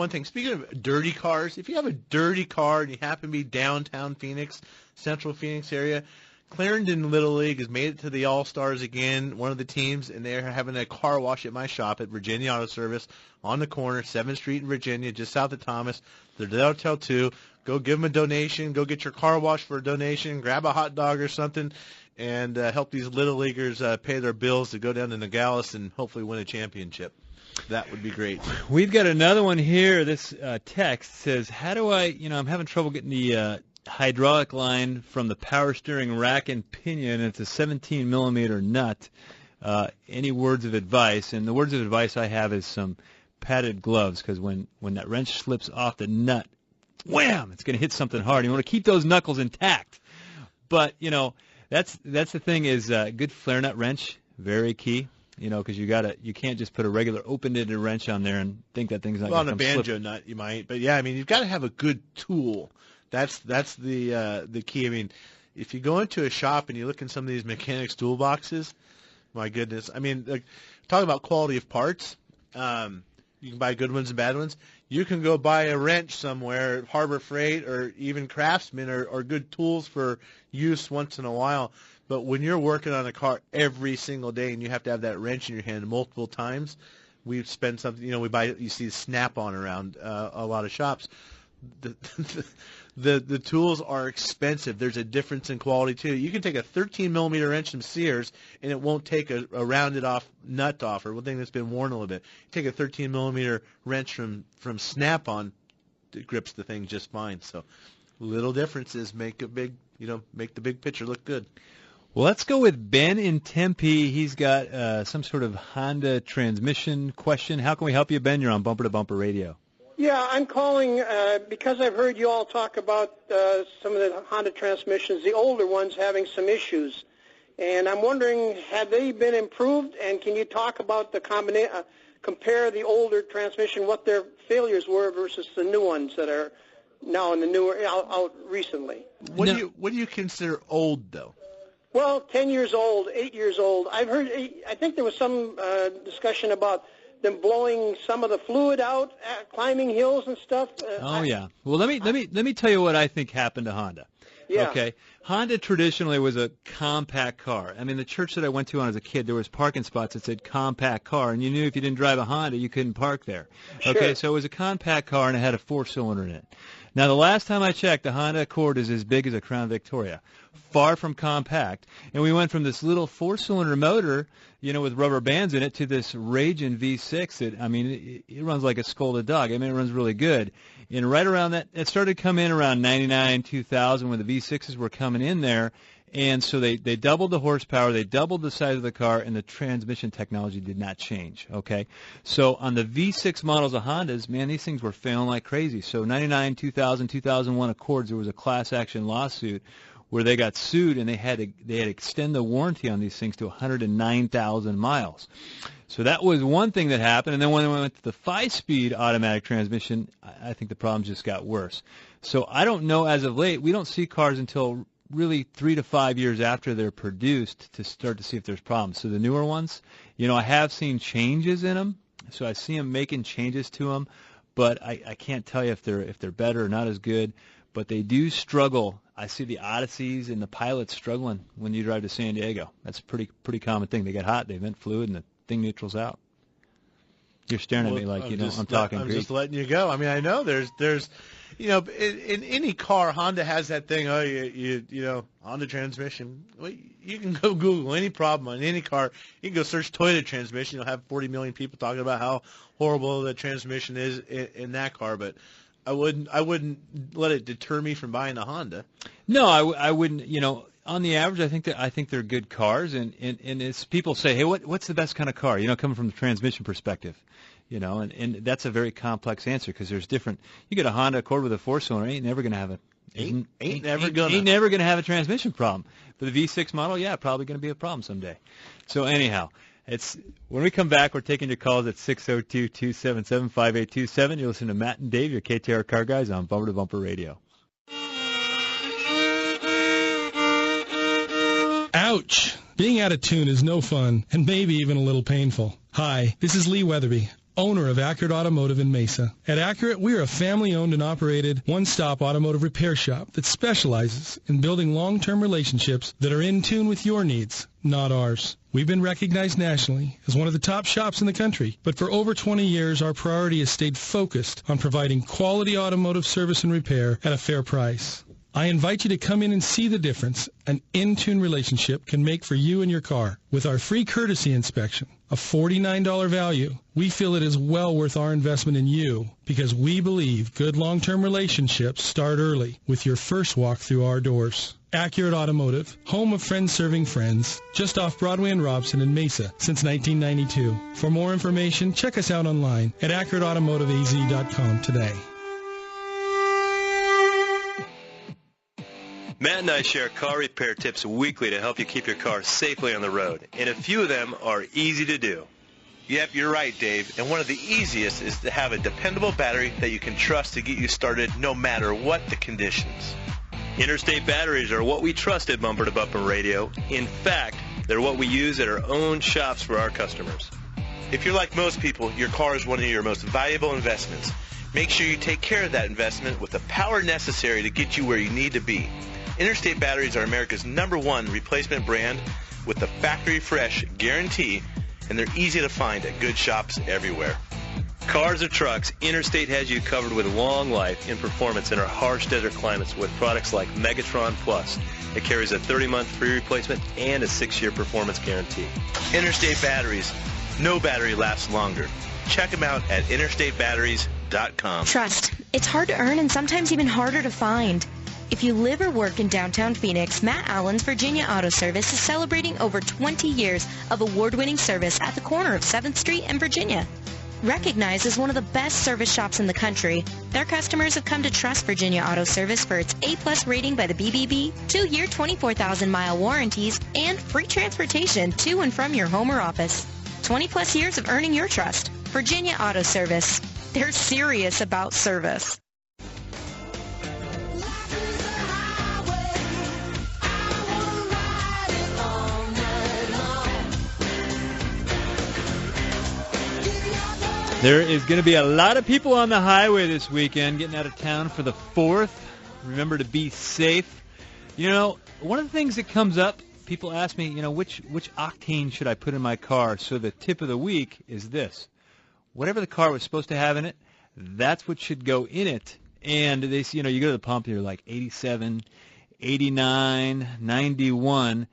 dirty cars, if you have a dirty car and you happen to be downtown Phoenix, central Phoenix area, Clarendon Little League has made it to the All-Stars again, one of the teams, and they're having a car wash at my shop at Virginia Auto Service on the corner, 7th Street in Virginia, just south of Thomas. They're there till 2. Go give them a donation. Go get your car washed for a donation. Grab a hot dog or something, and help these Little Leaguers pay their bills to go down to Nogales and hopefully win a championship. That would be great. We've got another one here. This text says, how do I, I'm having trouble getting the hydraulic line from the power steering rack and pinion. It's a 17-millimeter nut. Any words of advice? And the words of advice I have is some padded gloves, because when that wrench slips off the nut, wham, it's going to hit something hard. You want to keep those knuckles intact. But, that's the thing is good flare nut wrench, very key. Because you can't just put a regular open-ended wrench on there and think that thing's not going to come slip. On a banjo nut, you might, but yeah, you've got to have a good tool. That's the key. If you go into a shop and you look in some of these mechanics toolboxes, my goodness, talk about quality of parts. You can buy good ones and bad ones. You can go buy a wrench somewhere, Harbor Freight or even Craftsman, or good tools for use once in a while. But when you're working on a car every single day and you have to have that wrench in your hand multiple times, we spend something. You see Snap-on around a lot of shops. The tools are expensive. There's a difference in quality too. You can take a 13-millimeter wrench from Sears and it won't take a rounded off nut off, or one thing that's been worn a little bit. You take a 13-millimeter wrench from Snap-on, it grips the thing just fine. So little differences make the big picture look good. Well, let's go with Ben in Tempe. He's got some sort of Honda transmission question. How can we help you, Ben? You're on Bumper to Bumper Radio. Yeah, I'm calling because I've heard you all talk about some of the Honda transmissions, the older ones having some issues. And I'm wondering, have they been improved? And can you talk about the compare the older transmission, what their failures were versus the new ones that are now in the newer out recently? What do you consider old, though? Well, 10 years old, 8 years old. I think there was some discussion about them blowing some of the fluid out, climbing hills and stuff. Yeah. Well, let me tell you what I think happened to Honda. Yeah. Okay. Honda traditionally was a compact car. The church that I went to when I was a kid, there was parking spots that said compact car, and you knew if you didn't drive a Honda, you couldn't park there. Sure. Okay. So it was a compact car, and it had a 4-cylinder in it. Now, the last time I checked, the Honda Accord is as big as a Crown Victoria, far from compact. And we went from this little 4-cylinder motor, with rubber bands in it, to this raging V6 that, it runs like a scolded dog. It runs really good. And right around that, it started coming in around 99, 2000 when the V6s were coming in there. And so they doubled the horsepower, they doubled the size of the car, and the transmission technology did not change, okay? So on the V6 models of Hondas, man, these things were failing like crazy. So 99, 2000, 2001 Accords, there was a class action lawsuit where they got sued, and they had to extend the warranty on these things to 109,000 miles. So that was one thing that happened. And then when we went to the 5-speed automatic transmission, I think the problems just got worse. So I don't know, as of late, we don't see cars until really 3 to 5 years after they're produced to start to see if there's problems. So the newer ones, I have seen changes in them. So I see them making changes to them, but I can't tell you if they're better or not as good. But they do struggle. I see the Odysseys and the Pilots struggling when you drive to San Diego. That's a pretty common thing. They get hot, they vent fluid, and the thing neutrals out. You're staring at me like I'm talking Greek. I'm just letting you go. I know there's in any car, Honda has that thing. Honda transmission. Well, you can go Google any problem on any car. You can go search Toyota transmission. You'll have 40 million people talking about how horrible the transmission is in that car. But I wouldn't let it deter me from buying a Honda. No, I wouldn't. on the average, I think they're good cars, and it's people say, hey, what's the best kind of car? Coming from the transmission perspective, and that's a very complex answer because there's different. You get a Honda Accord with a 4-cylinder, ain't never going to have a transmission problem. But the V6 model, yeah, probably going to be a problem someday. So anyhow, when we come back, we're taking your calls at 602-277-5827. You're listening to Matt and Dave, your KTAR car guys on Bumper to Bumper Radio. Ouch! Being out of tune is no fun, and maybe even a little painful. Hi, this is Lee Weatherby, owner of Accurate Automotive in Mesa. At Accurate, we are a family-owned and operated one-stop automotive repair shop that specializes in building long-term relationships that are in tune with your needs, not ours. We've been recognized nationally as one of the top shops in the country, but for over 20 years, our priority has stayed focused on providing quality automotive service and repair at a fair price. I invite you to come in and see the difference an in-tune relationship can make for you and your car. With our free courtesy inspection, a $49 value, we feel it is well worth our investment in you because we believe good long-term relationships start early with your first walk through our doors. Accurate Automotive, home of friends serving friends, just off Broadway and Robson in Mesa since 1992. For more information, check us out online at AccurateAutomotiveAZ.com today. Matt and I share car repair tips weekly to help you keep your car safely on the road, and a few of them are easy to do. Yep, you're right, Dave. And one of the easiest is to have a dependable battery that you can trust to get you started no matter what the conditions. Interstate batteries are what we trust at Bumper to Bumper Radio. In fact, they're what we use at our own shops for our customers. If you're like most people, your car is one of your most valuable investments. Make sure you take care of that investment with the power necessary to get you where you need to be. Interstate batteries are America's #1 replacement brand with the factory fresh guarantee, and they're easy to find at good shops everywhere. Cars or trucks, Interstate has you covered with long life and performance in our harsh desert climates with products like Megatron Plus. It carries a 30-month free replacement and a 6-year performance guarantee. Interstate batteries. No battery lasts longer. Check them out at interstatebatteries.com. Trust. It's hard to earn and sometimes even harder to find. If you live or work in downtown Phoenix, Matt Allen's Virginia Auto Service is celebrating over 20 years of award-winning service at the corner of 7th Street and Virginia. Recognized as one of the best service shops in the country, their customers have come to trust Virginia Auto Service for its A+ rating by the BBB, 2-year 24,000-mile warranties, and free transportation to and from your home or office. 20+ years of earning your trust. Virginia Auto Service. They're serious about service. There is going to be a lot of people on the highway this weekend getting out of town for the 4th. Remember to be safe. One of the things that comes up, people ask me, which octane should I put in my car? So the tip of the week is this. Whatever the car was supposed to have in it, that's what should go in it. And they you go to the pump and you're like 87, 89, 91.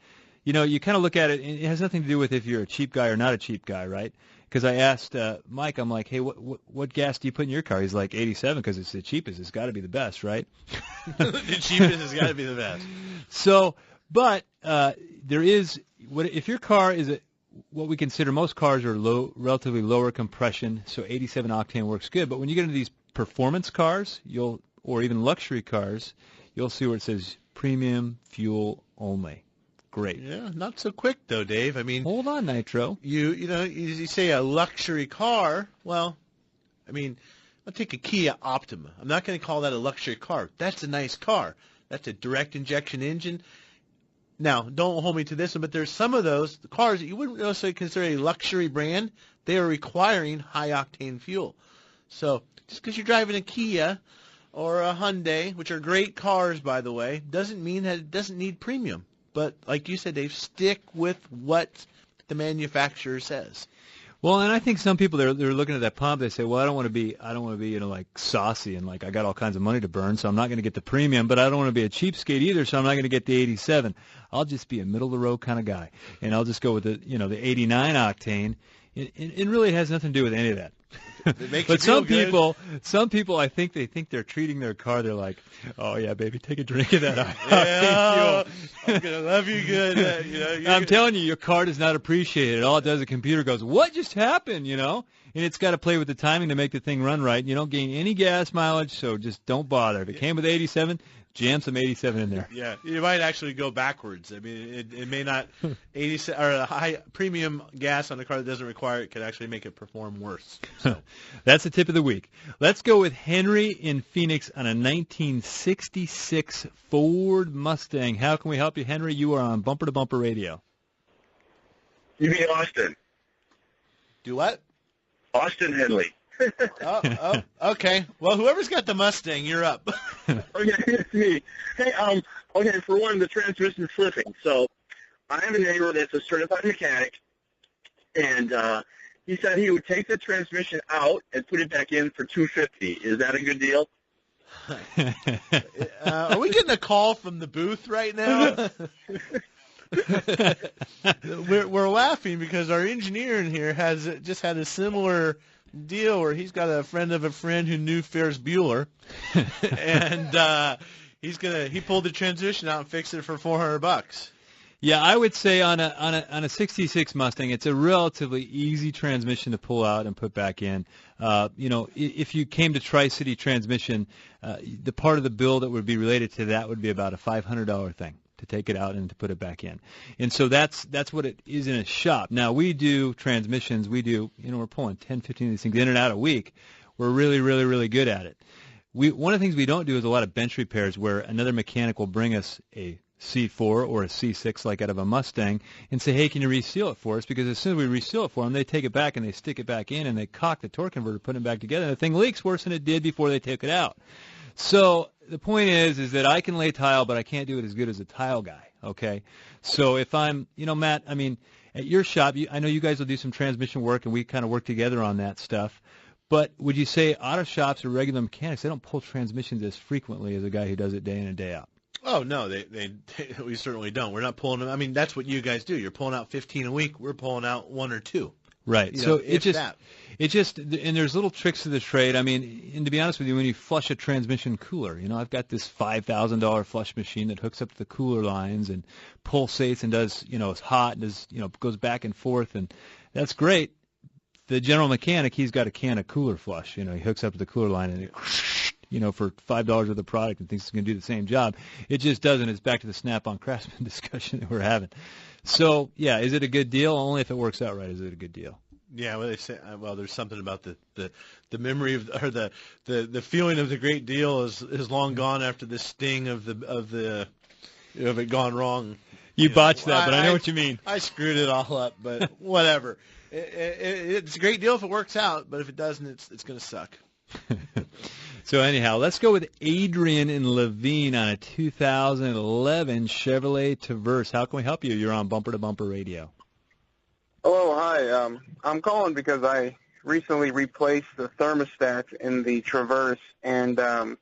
You kind of look at it, and it has nothing to do with if you're a cheap guy or not a cheap guy, right? Because I asked Mike, I'm like, hey, what gas do you put in your car? He's like 87 because it's the cheapest. It's got to be the best, right? The cheapest has got to be the best. So, but there is, if your car is what we consider, most cars are relatively lower compression, so 87 octane works good. But when you get into these performance cars, or even luxury cars, you'll see where it says premium fuel only. Great. Yeah, not so quick though, Dave. I mean, hold on, Nitro. You say a luxury car. Well, I mean, I'll take a Kia Optima. I'm not going to call that a luxury car. That's a nice car. That's a direct injection engine. Now, don't hold me to this one, but there's some of those cars that you wouldn't necessarily consider a luxury brand. They are requiring high octane fuel. So just because you're driving a Kia or a Hyundai, which are great cars, by the way, doesn't mean that it doesn't need premium. But like you said, Dave, stick with what the manufacturer says. Well, and I think some people they're looking at that pump. They say, well, I don't want to be like saucy and like I got all kinds of money to burn, so I'm not going to get the premium. But I don't want to be a cheapskate either, so I'm not going to get the 87. I'll just be a middle of the road kind of guy, and I'll just go with the 89 octane. And really, it has nothing to do with any of that. It makes But you feel good. some people, I think they think they're treating their car. They're like, "Oh yeah, baby, take a drink of that Yeah, octane I'm gonna love you good. fuel." I'm telling you, your car does not appreciate it. All it does, the computer goes, "What just happened?" And it's got to play with the timing to make the thing run right. You don't gain any gas mileage, so just don't bother. If it came with 87, jam some 87 in there. Yeah, you might actually go backwards. I mean, it may not 87 or a high premium gas on a car that doesn't require it could actually make it perform worse. So that's the tip of the week. Let's go with Henry in Phoenix on a 1966 Ford Mustang. How can we help you, Henry? You are on Bumper to Bumper Radio. You mean Austin? Do what? Austin Henley. Okay. Well, whoever's got the Mustang, you're up. Okay, it's me. Hey, okay, for one, the transmission's slipping. So I have a neighbor that's a certified mechanic, and he said he would take the transmission out and put it back in for $250. Is that a good deal? Are we getting a call from the booth right now? We're laughing because our engineer in here has just had a similar deal where he's got a friend of a friend who knew Ferris Bueller, and he pulled the transmission out and fixed it for $400. Yeah, I would say on a 66 Mustang, it's a relatively easy transmission to pull out and put back in. If you came to Tri-City Transmission, the part of the bill that would be related to that would be about a $500 thing to take it out and to put it back in. And so that's what it is in a shop. Now, we do transmissions. We're pulling 10, 15 of these things in and out a week. We're really, really, really good at it. One of the things we don't do is a lot of bench repairs where another mechanic will bring us a C4 or a C6 like out of a Mustang and say, hey, can you reseal it for us? Because as soon as we reseal it for them, they take it back and they stick it back in and they cock the torque converter, put it back together, and the thing leaks worse than it did before they took it out. So the point is that I can lay tile, but I can't do it as good as a tile guy, okay? So if I'm, Matt, I mean, at your shop, I know you guys will do some transmission work, and we kind of work together on that stuff. But would you say auto shops or regular mechanics, they don't pull transmissions as frequently as a guy who does it day in and day out? Oh, no, we certainly don't. We're not pulling them. I mean, that's what you guys do. You're pulling out 15 a week. We're pulling out 1 or 2. Right. So and there's little tricks to the trade. I mean, and to be honest with you, when you flush a transmission cooler, I've got this $5,000 flush machine that hooks up to the cooler lines and pulsates and does, it's hot and does, goes back and forth, and that's great. The general mechanic, he's got a can of cooler flush. He hooks up to the cooler line and for $5 worth of product and thinks it's going to do the same job. It just doesn't. It's back to the Snap-on Craftsman discussion that we're having. So, yeah, is it a good deal? Only if it works out right is it a good deal. Yeah, well, they say, there's something about the memory of, or the feeling of the great deal is long gone after the sting of it gone wrong. You botched that, but I know what you mean. I screwed it all up, but whatever. It's a great deal if it works out, but if it doesn't, it's going to suck. So anyhow, let's go with Adrian in Levine on a 2011 Chevrolet Traverse. How can we help you? You're on Bumper to Bumper Radio. Hello, hi. I'm calling because I recently replaced the thermostat in the Traverse, and I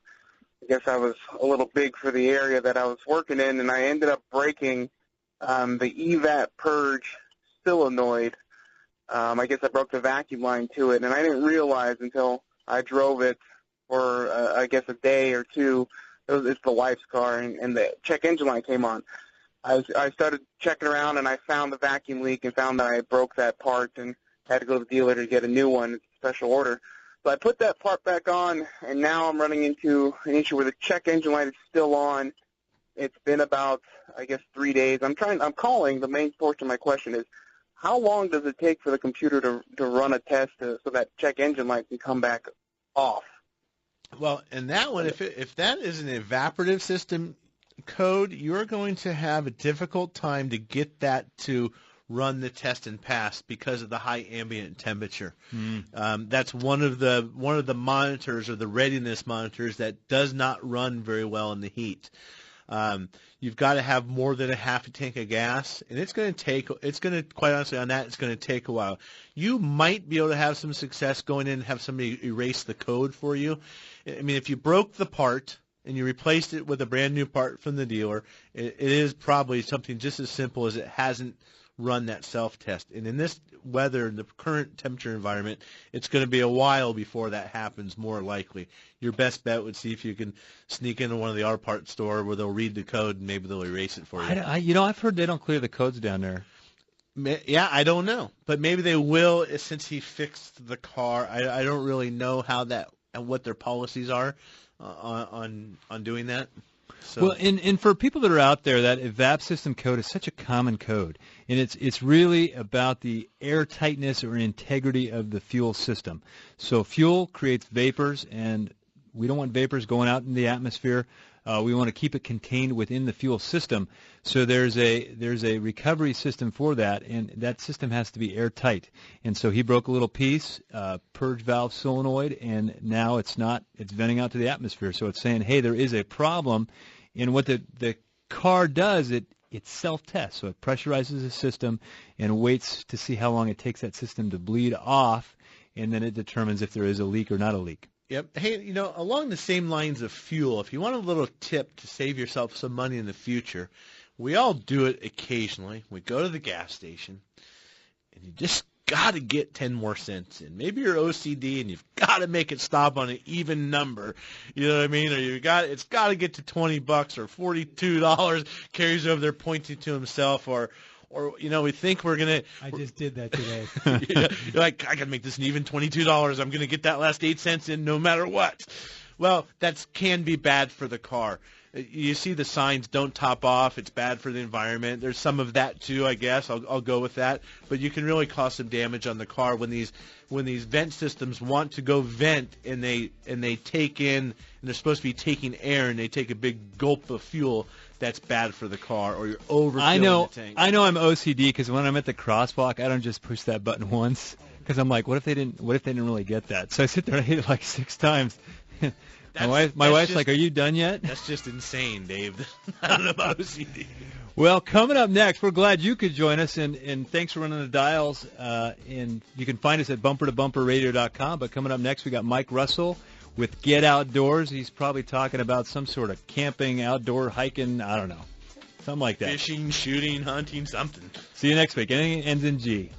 guess I was a little big for the area that I was working in, and I ended up breaking the EVAP purge solenoid. I guess I broke the vacuum line to it, and I didn't realize until I drove it for, I guess, a day or two. It's the wife's car, and the check engine light came on. I started checking around, and I found the vacuum leak and found that I broke that part and had to go to the dealer to get a new one, special order. So I put that part back on, and now I'm running into an issue where the check engine light is still on. It's been about, I guess, 3 days. I'm calling. The main portion of my question is, how long does it take for the computer to run a test so that check engine light can come back off? Well, and that one, if that is an evaporative system code, you're going to have a difficult time to get that to run the test and pass because of the high ambient temperature. That's one of the monitors, or the readiness monitors, that does not run very well in the heat. You've got to have more than a half a tank of gas, and quite honestly on that, it's going to take a while. You might be able to have some success going in and have somebody erase the code for you. I mean, if you broke the part and you replaced it with a brand new part from the dealer, it is probably something just as simple as it hasn't run that self-test. And in this, weather, the current temperature environment, it's going to be a while before that happens, more likely. Your best bet would see if you can sneak into one of the R Part store where they'll read the code and maybe they'll erase it for you. I've heard they don't clear the codes down there. Yeah, I don't know, but maybe they will since he fixed the car. I don't really know how that and what their policies are on doing that. So. Well, and for people that are out there, that evap system code is such a common code, and it's really about the air tightness or integrity of the fuel system. So fuel creates vapors, and we don't want vapors going out in the atmosphere. We want to keep it contained within the fuel system. So there's a recovery system for that, and that system has to be airtight. And so he broke a little piece, purge valve solenoid, and now it's venting out to the atmosphere. So it's saying, hey, there is a problem. And what the car does, it self-tests. So it pressurizes the system and waits to see how long it takes that system to bleed off, and then it determines if there is a leak or not a leak. Yep. Hey, along the same lines of fuel, if you want a little tip to save yourself some money in the future, we all do it occasionally. We go to the gas station, and you just got to get 10 more cents in. Maybe you're OCD, and you've got to make it stop on an even number. You know what I mean? Or it's got to get to $20 or $42. Carrie's over there pointing to himself, or we think we're going to... I just did that today. You're like, I got to make this an even $22. I'm going to get that last 8 cents in no matter what. Well, that can be bad for the car. You see the signs, don't top off. It's bad for the environment. There's some of that, too, I guess. I'll go with that. But you can really cause some damage on the car when these vent systems want to go vent and they take in, and they're supposed to be taking air, and they take a big gulp of fuel. That's bad for the car, or you're overfilling the tank. I know I'm OCD because when I'm at the crosswalk, I don't just push that button once because I'm like, what if they didn't really get that? So I sit there and hit it like 6 times. My wife's like, are you done yet? That's just insane, Dave. I don't know about OCD. Well, coming up next, we're glad you could join us, and thanks for running the dials. And you can find us at bumpertobumperradio.com. But coming up next, we got Mike Russell with Get Outdoors. He's probably talking about some sort of camping, outdoor hiking, I don't know, something like that. Fishing, shooting, hunting, something. See you next week. Anything ends in G.